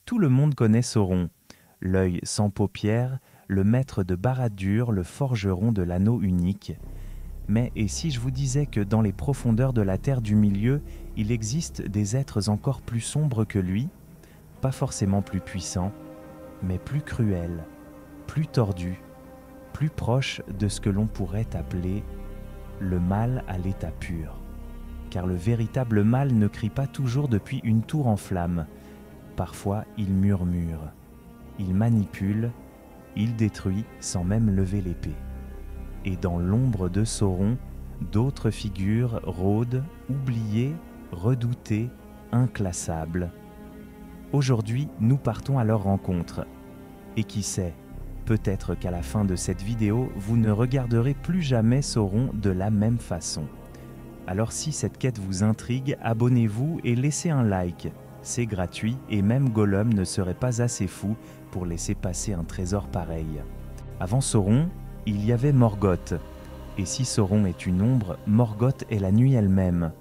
Tout le monde connaît Sauron, l'œil sans paupières, le maître de Barad-dûr, le forgeron de l'anneau unique. Mais et si je vous disais que dans les profondeurs de la Terre du Milieu, il existe des êtres encore plus sombres que lui, pas forcément plus puissants, mais plus cruels, plus tordus, plus proches de ce que l'on pourrait appeler le mal à l'état pur. Car le véritable mal ne crie pas toujours depuis une tour en flammes. Parfois, il murmure, il manipule, il détruit sans même lever l'épée. Et dans l'ombre de Sauron, d'autres figures rôdent, oubliées, redoutées, inclassables. Aujourd'hui, nous partons à leur rencontre. Et qui sait, peut-être qu'à la fin de cette vidéo, vous ne regarderez plus jamais Sauron de la même façon. Alors si cette quête vous intrigue, abonnez-vous et laissez un like. C'est gratuit et même Gollum ne serait pas assez fou pour laisser passer un trésor pareil. Avant Sauron, il y avait Morgoth. Et si Sauron est une ombre, Morgoth est la nuit elle-même.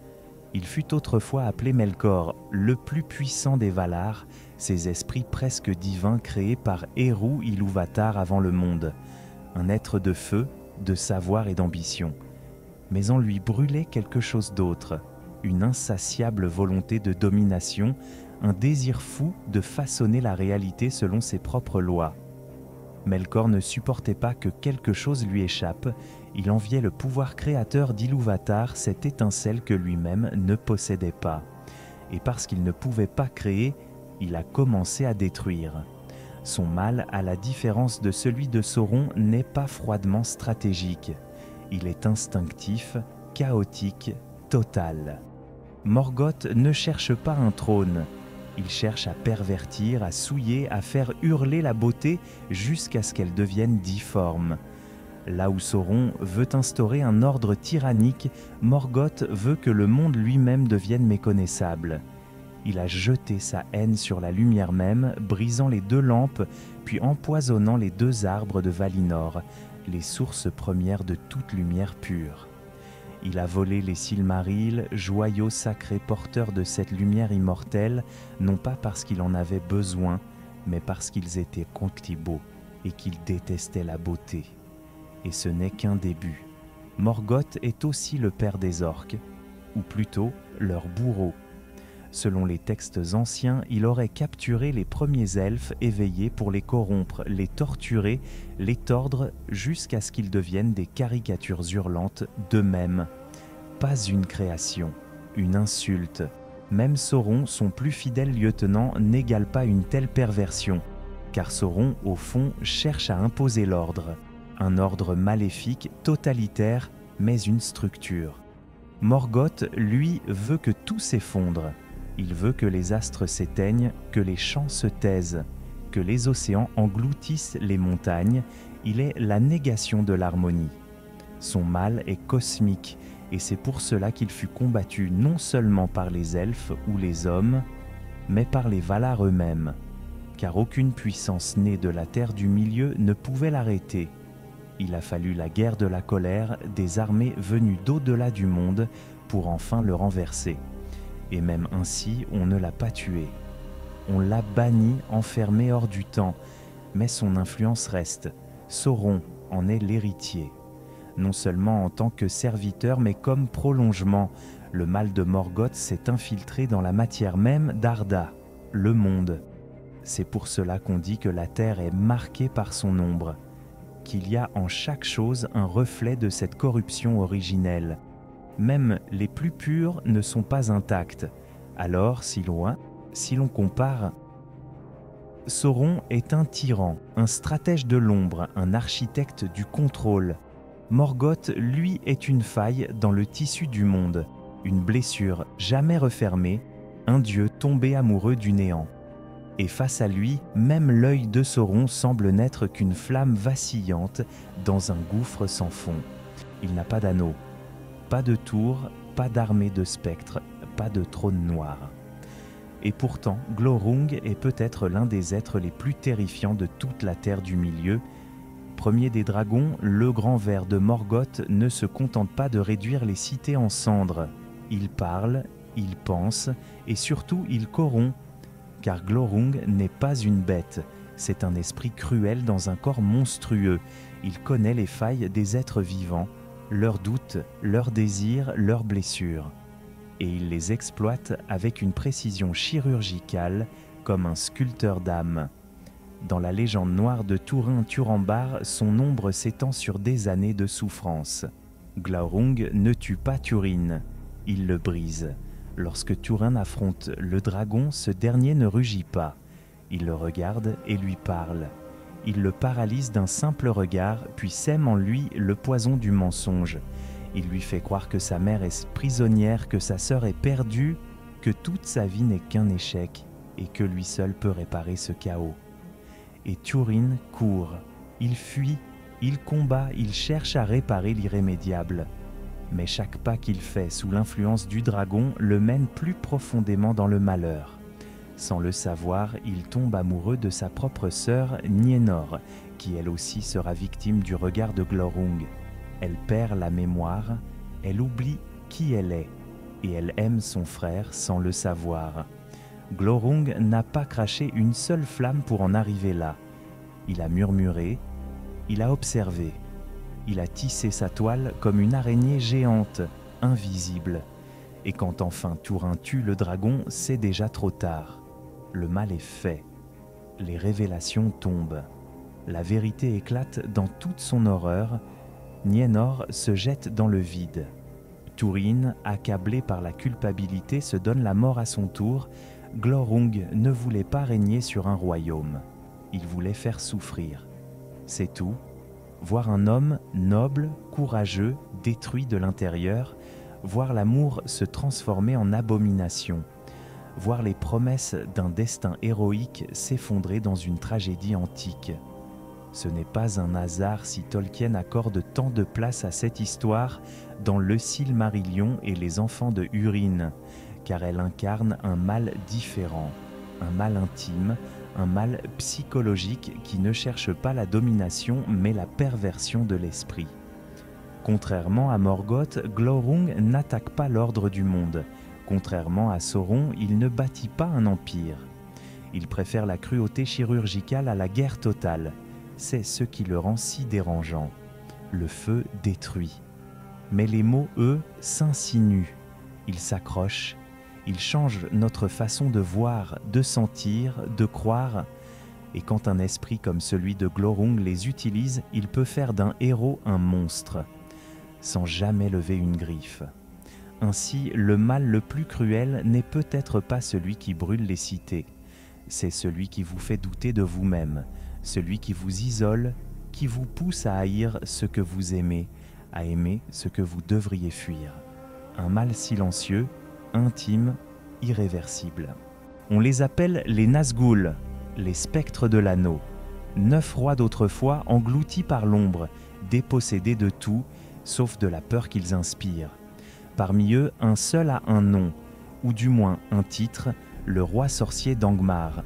Il fut autrefois appelé Melkor, le plus puissant des Valar, ces esprits presque divins créés par Eru Ilúvatar avant le monde. Un être de feu, de savoir et d'ambition. Mais en lui brûlait quelque chose d'autre, une insatiable volonté de domination, un désir fou de façonner la réalité selon ses propres lois. Melkor ne supportait pas que quelque chose lui échappe, il enviait le pouvoir créateur d'Ilúvatar, cette étincelle que lui-même ne possédait pas. Et parce qu'il ne pouvait pas créer, il a commencé à détruire. Son mal, à la différence de celui de Sauron, n'est pas froidement stratégique. Il est instinctif, chaotique, total. Morgoth ne cherche pas un trône. Il cherche à pervertir, à souiller, à faire hurler la beauté jusqu'à ce qu'elle devienne difforme. Là où Sauron veut instaurer un ordre tyrannique, Morgoth veut que le monde lui-même devienne méconnaissable. Il a jeté sa haine sur la lumière même, brisant les 2 lampes, puis empoisonnant les 2 arbres de Valinor, les sources premières de toute lumière pure. Il a volé les Silmarils, joyaux sacrés porteurs de cette lumière immortelle, non pas parce qu'il en avait besoin, mais parce qu'ils étaient conctibaux et qu'il détestait la beauté. Et ce n'est qu'un début. Morgoth est aussi le père des orques, ou plutôt leur bourreau. Selon les textes anciens, il aurait capturé les premiers elfes éveillés pour les corrompre, les torturer, les tordre jusqu'à ce qu'ils deviennent des caricatures hurlantes d'eux-mêmes. Pas une création, une insulte. Même Sauron, son plus fidèle lieutenant, n'égale pas une telle perversion, car Sauron, au fond, cherche à imposer l'ordre. Un ordre maléfique, totalitaire, mais une structure. Morgoth, lui, veut que tout s'effondre. Il veut que les astres s'éteignent, que les champs se taisent, que les océans engloutissent les montagnes. Il est la négation de l'harmonie. Son mal est cosmique, et c'est pour cela qu'il fut combattu non seulement par les elfes ou les hommes, mais par les Valar eux-mêmes, car aucune puissance née de la Terre du Milieu ne pouvait l'arrêter. Il a fallu la guerre de la colère des armées venues d'au-delà du monde pour enfin le renverser. Et même ainsi, on ne l'a pas tué. On l'a banni, enfermé hors du temps, mais son influence reste. Sauron en est l'héritier. Non seulement en tant que serviteur, mais comme prolongement. Le mal de Morgoth s'est infiltré dans la matière même d'Arda, le monde. C'est pour cela qu'on dit que la terre est marquée par son ombre, qu'il y a en chaque chose un reflet de cette corruption originelle. Même les plus purs ne sont pas intacts. Alors, si l'on compare, Sauron est un tyran, un stratège de l'ombre, un architecte du contrôle. Morgoth, lui, est une faille dans le tissu du monde, une blessure jamais refermée, un dieu tombé amoureux du néant. Et face à lui, même l'œil de Sauron semble n'être qu'une flamme vacillante dans un gouffre sans fond. Il n'a pas d'anneau, pas de tour, pas d'armée de spectres, pas de trône noir. Et pourtant, Glorung est peut-être l'un des êtres les plus terrifiants de toute la Terre du Milieu. Premier des dragons, le grand ver de Morgoth ne se contente pas de réduire les cités en cendres. Il parle, il pense et surtout il corrompt. car Glorung n'est pas une bête, c'est un esprit cruel dans un corps monstrueux. Il connaît les failles des êtres vivants, leurs doutes, leurs désirs, leurs blessures. Et il les exploite avec une précision chirurgicale comme un sculpteur d'âme. Dans la légende noire de Turin-Turambar, son ombre s'étend sur des années de souffrance. Glaurung ne tue pas Turin, il le brise. Lorsque Turin affronte le dragon, ce dernier ne rugit pas. Il le regarde et lui parle. Il le paralyse d'un simple regard, puis sème en lui le poison du mensonge. Il lui fait croire que sa mère est prisonnière, que sa sœur est perdue, que toute sa vie n'est qu'un échec et que lui seul peut réparer ce chaos. Et Turin court, il fuit, il combat, il cherche à réparer l'irrémédiable. Mais chaque pas qu'il fait sous l'influence du dragon le mène plus profondément dans le malheur. Sans le savoir, il tombe amoureux de sa propre sœur Nienor, qui elle aussi sera victime du regard de Glorung. Elle perd la mémoire, elle oublie qui elle est, et elle aime son frère sans le savoir. Glorung n'a pas craché une seule flamme pour en arriver là. Il a murmuré, il a observé, il a tissé sa toile comme une araignée géante, invisible. Et quand enfin Turin tue le dragon, c'est déjà trop tard. Le mal est fait. Les révélations tombent. La vérité éclate dans toute son horreur. Nienor se jette dans le vide. Turin, accablé par la culpabilité, se donne la mort à son tour. Glorung ne voulait pas régner sur un royaume. Il voulait faire souffrir. C'est tout. Voir un homme noble, courageux, détruit de l'intérieur, voir l'amour se transformer en abomination, voir les promesses d'un destin héroïque s'effondrer dans une tragédie antique. Ce n'est pas un hasard si Tolkien accorde tant de place à cette histoire dans Le Silmarillion et Les Enfants de Húrin, car elle incarne un mal différent, un mal intime, un mal psychologique qui ne cherche pas la domination mais la perversion de l'esprit. Contrairement à Morgoth, Glorung n'attaque pas l'ordre du monde. Contrairement à Sauron, il ne bâtit pas un empire. Il préfère la cruauté chirurgicale à la guerre totale. C'est ce qui le rend si dérangeant. Le feu détruit. Mais les mots, eux, s'insinuent. Ils s'accrochent. Ils changent notre façon de voir, de sentir, de croire. Et quand un esprit comme celui de Glorung les utilise, il peut faire d'un héros un monstre, sans jamais lever une griffe. Ainsi, le mal le plus cruel n'est peut-être pas celui qui brûle les cités. C'est celui qui vous fait douter de vous-même, celui qui vous isole, qui vous pousse à haïr ce que vous aimez, à aimer ce que vous devriez fuir. Un mal silencieux, intime, irréversible. On les appelle les Nazgûl, les spectres de l'anneau. 9 rois d'autrefois engloutis par l'ombre, dépossédés de tout, sauf de la peur qu'ils inspirent. Parmi eux, un seul a un nom, ou du moins un titre, le roi sorcier d'Angmar.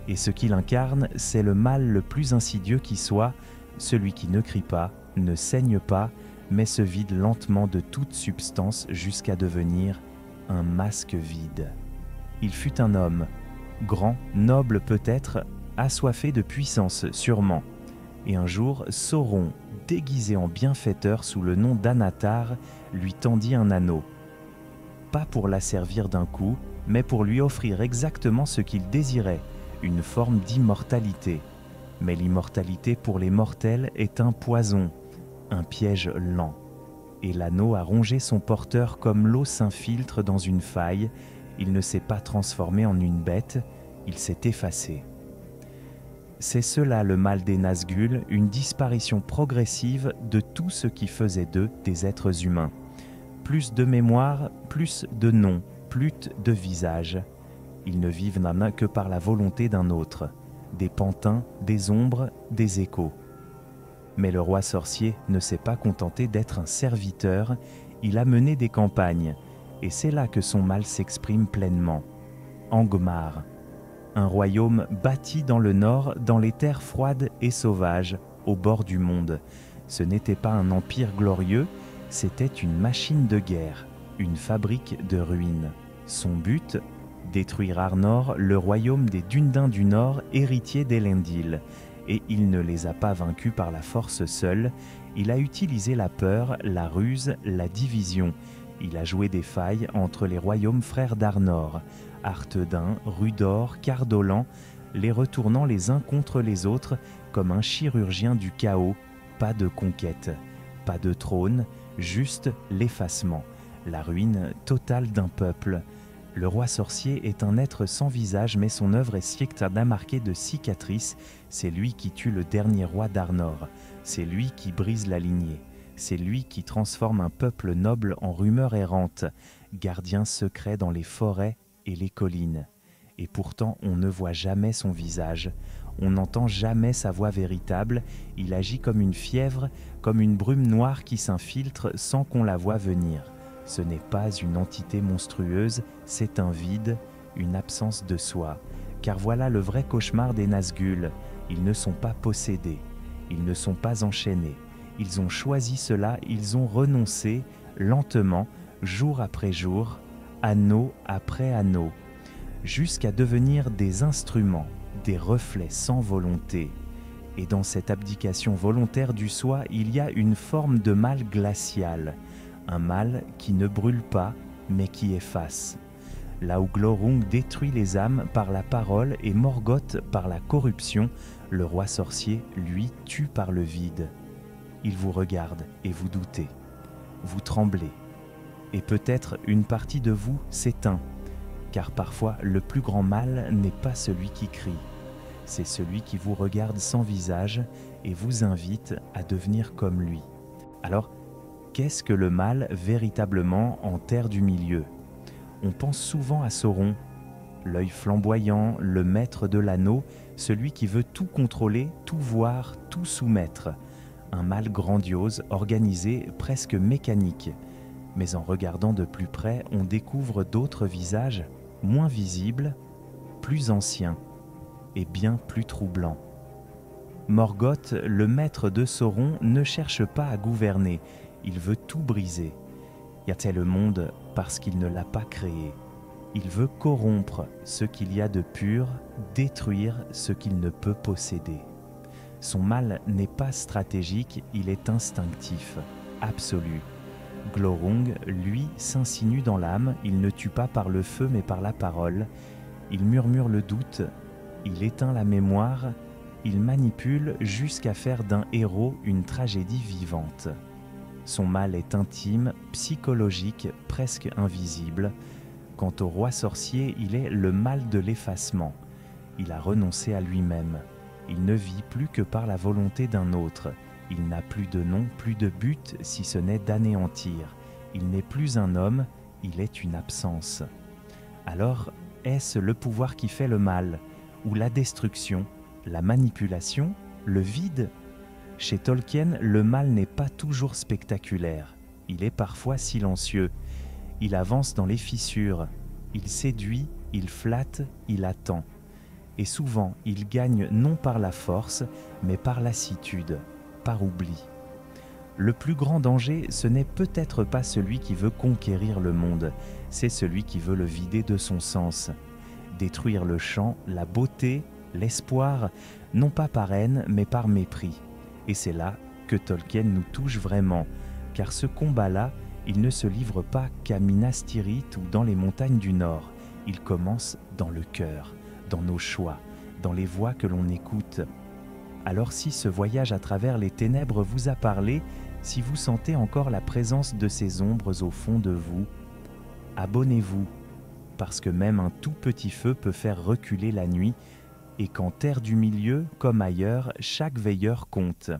Et ce qu'il incarne, c'est le mal le plus insidieux qui soit, celui qui ne crie pas, ne saigne pas, mais se vide lentement de toute substance jusqu'à devenir un masque vide. Il fut un homme, grand, noble peut-être, assoiffé de puissance sûrement. Et un jour, Sauron, déguisé en bienfaiteur sous le nom d'Anatar, lui tendit un anneau. Pas pour l'asservir d'un coup, mais pour lui offrir exactement ce qu'il désirait, une forme d'immortalité. Mais l'immortalité pour les mortels est un poison, un piège lent. Et l'anneau a rongé son porteur comme l'eau s'infiltre dans une faille. Il ne s'est pas transformé en une bête, il s'est effacé. C'est cela le mal des Nazgûl, une disparition progressive de tout ce qui faisait d'eux des êtres humains. Plus de mémoire, plus de noms, plus de visages. Ils ne vivent n'en que par la volonté d'un autre, des pantins, des ombres, des échos. Mais le roi sorcier ne s'est pas contenté d'être un serviteur, il a mené des campagnes, et c'est là que son mal s'exprime pleinement. Angmar, un royaume bâti dans le nord, dans les terres froides et sauvages, au bord du monde. Ce n'était pas un empire glorieux, c'était une machine de guerre, une fabrique de ruines. Son but, détruire Arnor, le royaume des Dundins du Nord, héritier d'Elendil. Et il ne les a pas vaincus par la force seule, il a utilisé la peur, la ruse, la division. Il a joué des failles entre les royaumes frères d'Arnor, Arthedain, Rudor, Cardolan, les retournant les uns contre les autres comme un chirurgien du chaos. Pas de conquête, pas de trône, juste l'effacement, la ruine totale d'un peuple. Le roi sorcier est un être sans visage, mais son œuvre est strictement marquée de cicatrices. C'est lui qui tue le dernier roi d'Arnor. C'est lui qui brise la lignée. C'est lui qui transforme un peuple noble en rumeur errante, gardien secret dans les forêts et les collines. Et pourtant, on ne voit jamais son visage. On n'entend jamais sa voix véritable. Il agit comme une fièvre, comme une brume noire qui s'infiltre sans qu'on la voie venir. Ce n'est pas une entité monstrueuse, c'est un vide, une absence de soi. Car voilà le vrai cauchemar des Nazgûl. Ils ne sont pas possédés, ils ne sont pas enchaînés. Ils ont choisi cela, ils ont renoncé, lentement, jour après jour, anneau après anneau, jusqu'à devenir des instruments, des reflets sans volonté. Et dans cette abdication volontaire du soi, il y a une forme de mal glacial. Un mal qui ne brûle pas, mais qui efface. Là où Glorung détruit les âmes par la parole et Morgoth par la corruption, le roi sorcier, lui, tue par le vide. Il vous regarde et vous doutez. Vous tremblez. Et peut-être une partie de vous s'éteint, car parfois le plus grand mal n'est pas celui qui crie. C'est celui qui vous regarde sans visage et vous invite à devenir comme lui. Alors, qu'est-ce que le mal véritablement en terre du milieu? On pense souvent à Sauron, l'œil flamboyant, le maître de l'anneau, celui qui veut tout contrôler, tout voir, tout soumettre. Un mal grandiose, organisé, presque mécanique. Mais en regardant de plus près, on découvre d'autres visages, moins visibles, plus anciens et bien plus troublants. Morgoth, le maître de Sauron, ne cherche pas à gouverner. Il veut tout briser. Y a-t-il le monde parce qu'il ne l'a pas créé? Il veut corrompre ce qu'il y a de pur, détruire ce qu'il ne peut posséder. Son mal n'est pas stratégique, il est instinctif, absolu. Glorung, lui, s'insinue dans l'âme, il ne tue pas par le feu mais par la parole. Il murmure le doute, il éteint la mémoire, il manipule jusqu'à faire d'un héros une tragédie vivante. Son mal est intime, psychologique, presque invisible. Quant au roi sorcier, il est le mal de l'effacement. Il a renoncé à lui-même. Il ne vit plus que par la volonté d'un autre. Il n'a plus de nom, plus de but, si ce n'est d'anéantir. Il n'est plus un homme, il est une absence. Alors, est-ce le pouvoir qui fait le mal, ou la destruction, la manipulation, le vide? Chez Tolkien, le mal n'est pas toujours spectaculaire. Il est parfois silencieux. Il avance dans les fissures. Il séduit, il flatte, il attend. Et souvent, il gagne non par la force, mais par lassitude, par oubli. Le plus grand danger, ce n'est peut-être pas celui qui veut conquérir le monde, c'est celui qui veut le vider de son sens. Détruire le chant, la beauté, l'espoir, non pas par haine, mais par mépris. Et c'est là que Tolkien nous touche vraiment, car ce combat-là, il ne se livre pas qu'à Minas Tirith ou dans les montagnes du Nord. Il commence dans le cœur, dans nos choix, dans les voix que l'on écoute. Alors si ce voyage à travers les ténèbres vous a parlé, si vous sentez encore la présence de ces ombres au fond de vous, abonnez-vous, parce que même un tout petit feu peut faire reculer la nuit, et qu'en terre du milieu, comme ailleurs, chaque veilleur compte.